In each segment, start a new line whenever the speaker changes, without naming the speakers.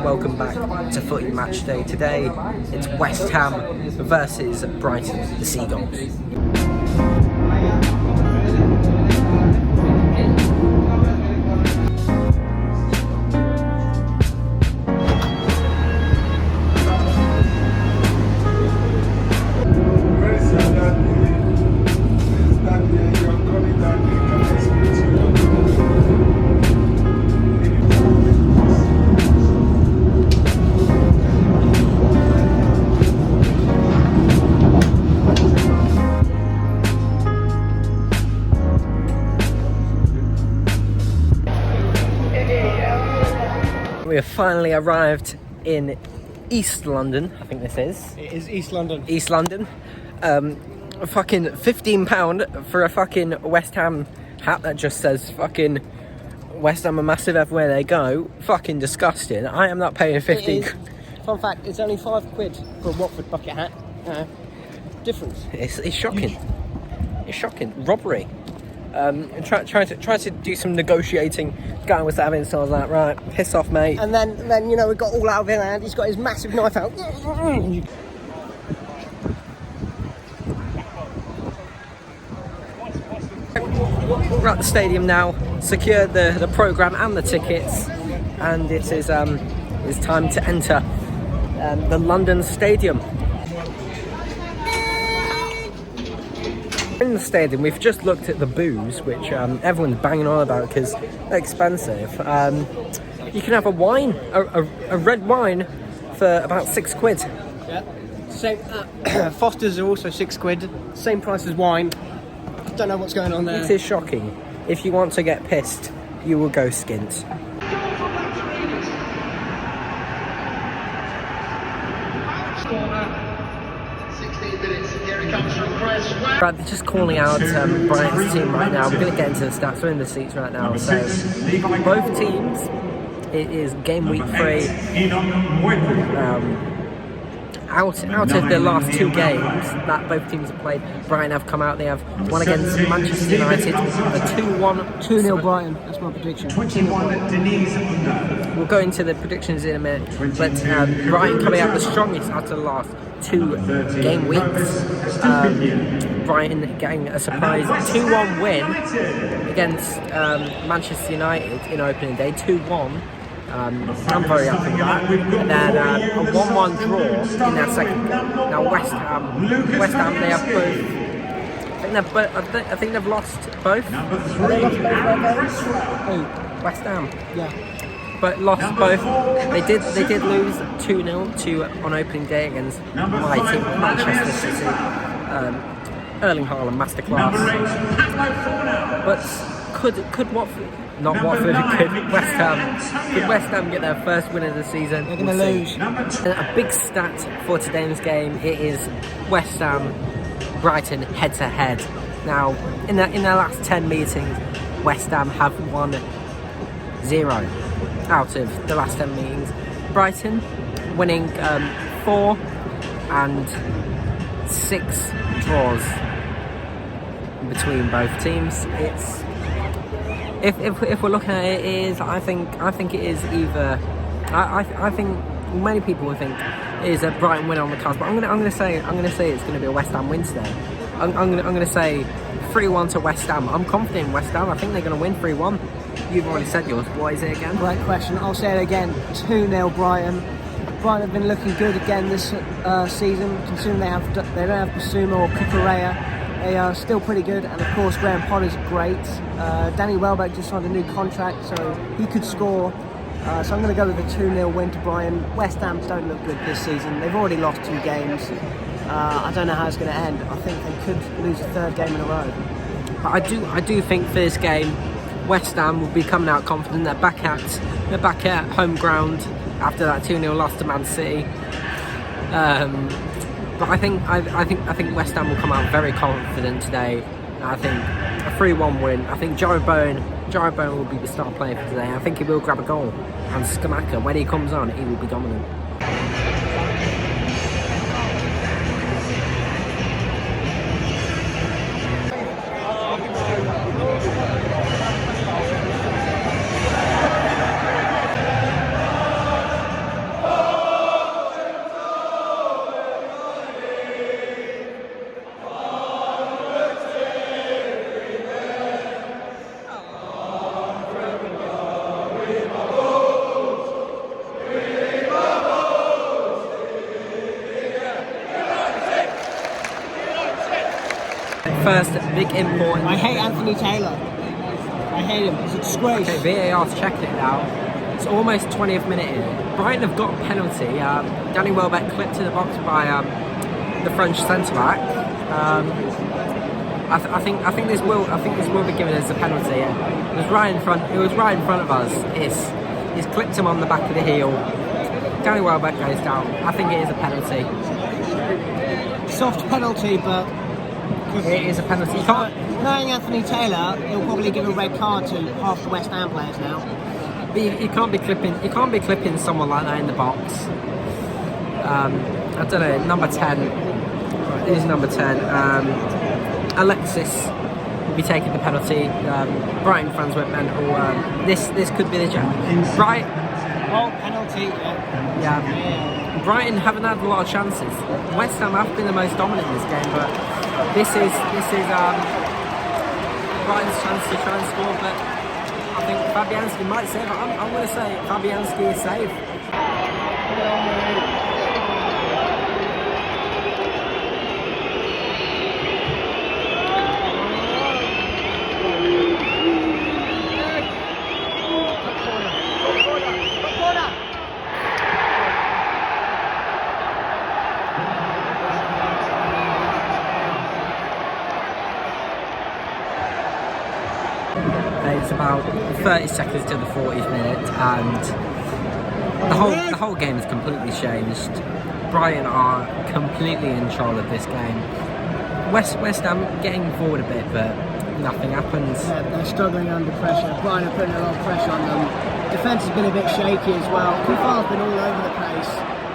and welcome back to Footy Match Day. Today it's West Ham versus Brighton, the Seagulls. We have finally arrived in East London, I think this is.
It is East London.
East London. Fucking £15 for a fucking West Ham hat that just says fucking West Ham are massive everywhere they go. Fucking disgusting. I am not paying 50.
Fun fact, it's only £5 for a Watford bucket hat. Difference.
It's shocking. It's shocking. Robbery. Try to do some negotiating. Guy was having, so I was like, right, piss off, mate.
And then you know, we got all out of it, and he's got his massive knife out.
We're at the stadium now, secured the programme and the tickets, and it is it's time to enter the London Stadium. In the stadium, we've just looked at the booze, which everyone's banging on about because they're expensive. You can have a wine, a red wine, for about £6.
Yeah. Same. Foster's are also £6, same price as wine. Don't know what's going on there.
It is shocking. If you want to get pissed, you will go skint. Right, they're just calling out Brighton's team right now. We're going to get into the stats. We're in the seats right now. So both teams, it is game week 3. Out of the last 2 games that both teams have played, Brighton have come out. They have one against Manchester United, a 2-0
Brighton. That's my prediction.
We'll go into the predictions in a minute, but Brighton coming out the strongest out of the last 2 game weeks. Brighton getting a surprise 2-1 win against Manchester United in opening day, 2-1. I'm very happy with that. And then a 1-1 draw in their second game. Now West Ham, they have both. I think they've lost both. West Ham.
Yeah.
But lost both. They did lose 2-0 on opening day against my team, Manchester City. Erling Haaland masterclass. But could Watford? Not Watford, could West Ham. Could West Ham get their first win of the season?
They're going to lose.
A big stat for today's game, it is West Ham, Brighton head to head. Now, in their last 10 meetings, West Ham have won 0 out of the last 10 meetings. Brighton winning 4 and 6 draws between both teams. It's if we're looking at it, I think it is either. I think many people will think it is a Brighton win on the cards, but I'm gonna say it's going to be a West Ham win today. I'm gonna say 3-1 to West Ham. I'm confident in West Ham. I think they're going to win 3-1. You've already said yours. What is it again?
Great question. I'll say it again. 2-0 Brighton. Brighton have been looking good again this season, considering they don't have Basuma or Cucurella. They are still pretty good, and of course Graham Potter's great. Danny Welbeck just signed a new contract, so he could score. So I'm going to go with a 2-0 win to Brighton. West Ham don't look good this season. They've already lost 2 games. I don't know how it's going to end. I think they could lose a 3rd game in a row.
But I do think for this game, West Ham will be coming out confident. They're back at home ground after that 2-0 loss to Man City. But I think West Ham will come out very confident today. I think a 3-1 win. I think Jarrod Bowen will be the star player for today. I think he will grab a goal. And Skamaka, when he comes on, he will be dominant. first big important.
I hate Anthony Taylor. I hate him. It's a disgrace.
Okay, VAR's checking it now. It's almost 20th minute in. Brighton have got a penalty. Danny Welbeck clipped to the box by the French centre back. I think this will be given as a penalty. It was right in front. It was right in front of us. He's clipped him on the back of the heel. Danny Welbeck goes down. I think it is a penalty.
Soft penalty, but
it is a penalty. You can't.
Knowing Anthony Taylor, he'll probably give a red card to half the West Ham players now.
But you can't be clipping. You can't be clipping someone like that in the box. I don't know. Number 10. Who's number 10? Alexis will be taking the penalty. Brighton fans went mental. This could be the chance. Brighton.
Oh, penalty.
Yeah. Brighton haven't had a lot of chances. West Ham have been the most dominant in this game, but this is Brighton's chance to try and score. But I think Fabianski might save it. I'm going to say Fabianski is safe. It's about 30 seconds to the 40th minute, and the whole game has completely changed. Brighton are completely in control of this game. West Ham getting forward a bit, but nothing happens.
Yeah, they're struggling under pressure. Brighton are putting a lot of pressure on them. Defence has been a bit shaky as well. Kufar's been all over the place.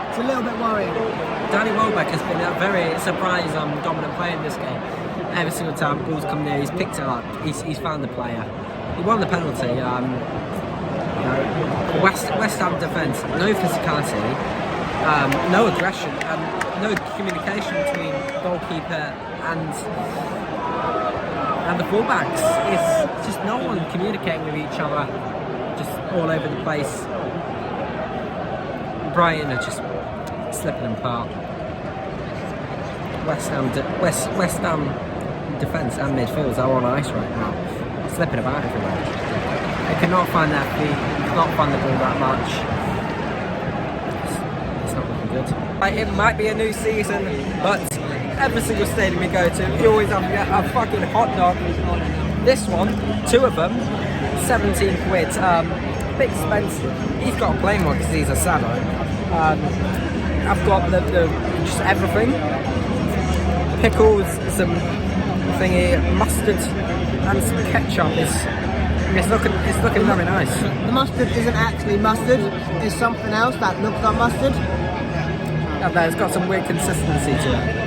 It's a little bit worrying.
Danny Welbeck has been a very surprise dominant player in this game. Every single time ball's come near, he's picked it up. He's found the player. He won the penalty. West Ham defence, no physicality, no aggression, no communication between goalkeeper and the fullbacks. It's just no one communicating with each other, just all over the place. Brighton are just slipping apart. West Ham defence and midfields are on ice right now, slipping about everywhere. They cannot find their feet, cannot find the ball that much. It's not looking good. It might be a new season, but every single stadium we go to, you always have to get a fucking hot dog. This one, 2 of them, 17 quid. Bit expensive. He's got a plain one because he's a sado. I've got the just everything. Pickles, some thingy, mustard, and some ketchup. It's looking very nice.
The mustard isn't actually mustard, it's something else that looks like mustard.
And it's got some weird consistency to it.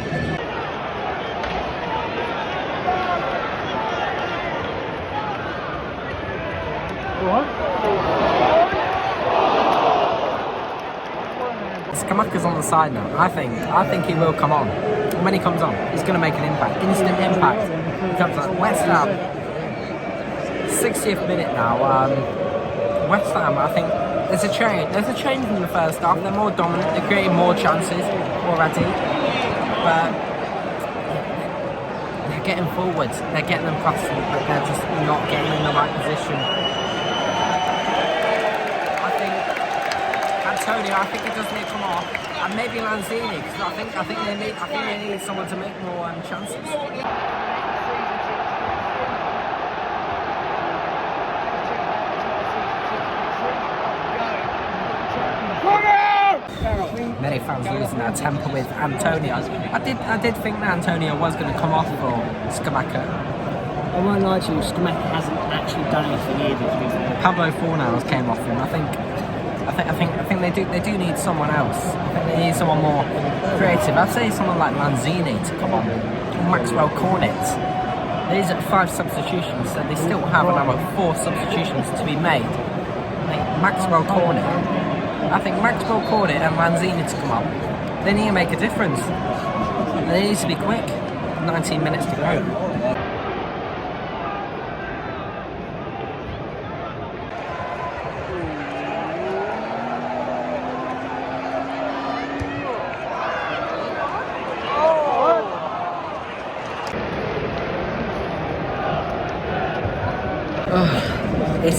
Skamaka's on the side now. I think he will come on. And when he comes on, he's going to make an impact, instant impact. He comes on. West Ham, 60th minute now. West Ham, I think there's a change. There's a change in the first half. They're more dominant. They're creating more chances already, but they're getting forwards. They're getting them crossed, but they're just not getting in the right position. I think he does need to come off, and maybe Lanzini, because I think they need someone to make more chances. Many fans losing their temper with Antonio. I did think that Antonio was going to come off for Skamaka.
I won't lie to you, Skamaka hasn't actually done anything either.
Pablo Fornals came off him. I think they do need someone else. I think they need someone more creative. I'd say someone like Lanzini to come on. Maxwell Cornet. These are 5 substitutions, so they still have another 4 substitutions to be made. Maxwell Cornet. I think Maxwell Cornet and Lanzini to come up. They need to make a difference. And they need to be quick. 19 minutes to go.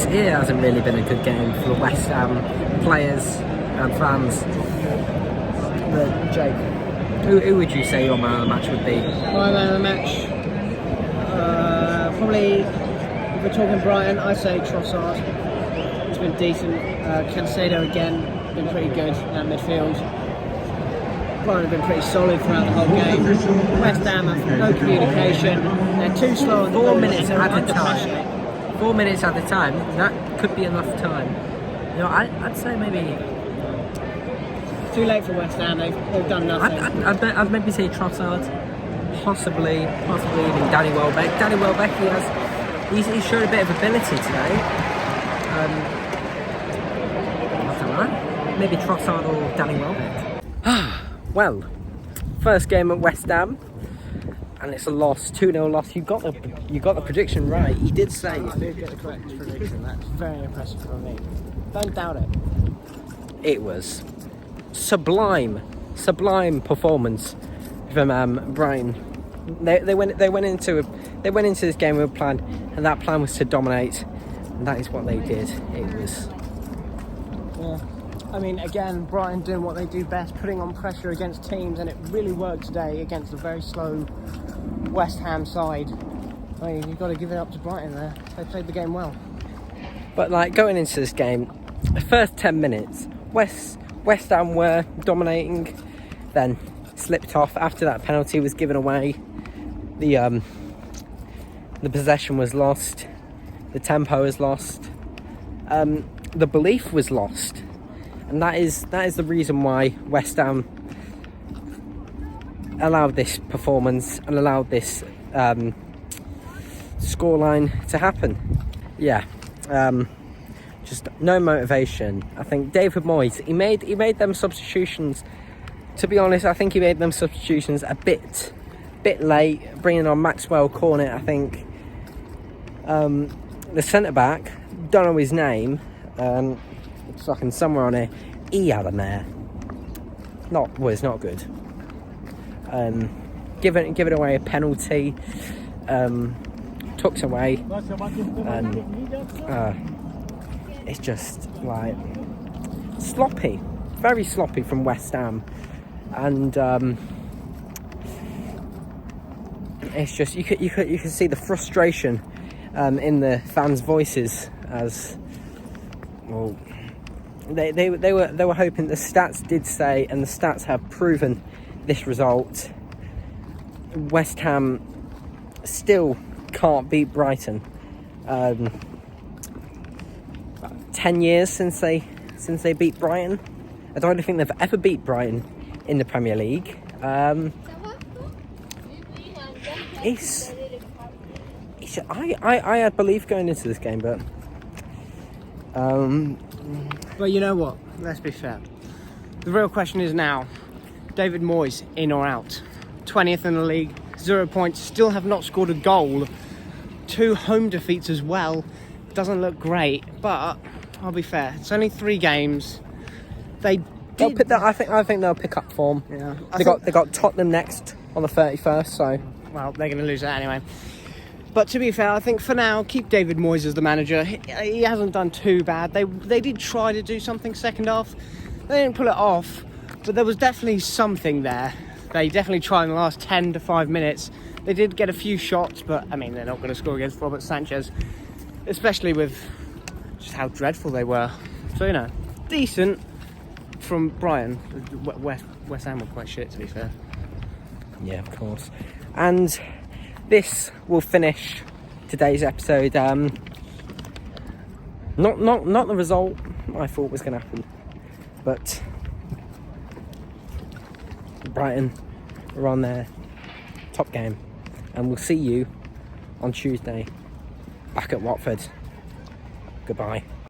it hasn't really been a good game for the West Ham players and fans. But Jake, who would you say your man of the match would be?
My man of the match, probably, if we're talking Brighton, I say Trossard. It's been decent. Cancelo again, been pretty good at midfield. Brighton have been pretty solid throughout the whole game. West Ham have no communication. They're too slow on the
4
ball.
minutes
They're
at a
under
time.
pressure.
4 minutes at a time. That could be enough time. You know, I'd say maybe.
Too late for West Ham. They've done nothing.
I'd maybe say Trossard, possibly even Danny Welbeck. Danny Welbeck, he's showed a bit of ability today. I don't know. Maybe Trossard or Danny Welbeck. Well, first game at West Ham, and it's a loss, 2-0 loss. You got the prediction right. You did say.
I did get the correct prediction. That's very impressive from me. Don't doubt it.
It was sublime performance from Brighton. They went into this game with a plan, and that plan was to dominate, and that is what they did. It was.
Yeah. I mean, again, Brighton doing what they do best, putting on pressure against teams, and it really worked today against a very slow West Ham side. I mean, you've got to give it up to Brighton there. They played the game well.
But like going into this game, the first 10 minutes, West Ham were dominating, then slipped off after that penalty was given away. The possession was lost, the tempo was lost, the belief was lost, and that is the reason why West Ham allowed this performance and allowed this scoreline to happen. Yeah. Just no motivation. I think David Moyes, he made them substitutions. To be honest, I think he made them substitutions a bit late, bringing on Maxwell Cornet. I think the centre back, don't know his name. It's fucking somewhere on here. He had a mare. It's not good. Giving away a penalty. Tucked away. It's just like sloppy, very sloppy from West Ham, and it's just you could see the frustration in the fans' voices as well. They were hoping. The stats did say, and the stats have proven this result. West Ham still can't beat Brighton. 10 years since they beat Brighton. I don't think they've ever beat Brighton in the Premier League. I had belief going into this game, but
Well, you know what? Let's be fair. The real question is now, David Moyes, in or out? 20th in the league, 0 points, still have not scored a goal. 2 home defeats as well. Doesn't look great, but I'll be fair. It's only 3 games. I think they'll pick up form. Yeah.
They got Tottenham next on the 31st, so
well, they're going to lose that anyway. But to be fair, I think for now, keep David Moyes as the manager. He hasn't done too bad. They did try to do something second half. They didn't pull it off, but there was definitely something there. They definitely tried in the last 10 to 5 minutes. They did get a few shots, but I mean, they're not going to score against Robert Sanchez, especially with just how dreadful they were. So, you know, decent from Brighton. West Ham were quite shit, to be fair.
Yeah, of course. And this will finish today's episode. Not the result I thought was going to happen, but Brighton are on their top game, and we'll see you on Tuesday back at Watford. Goodbye.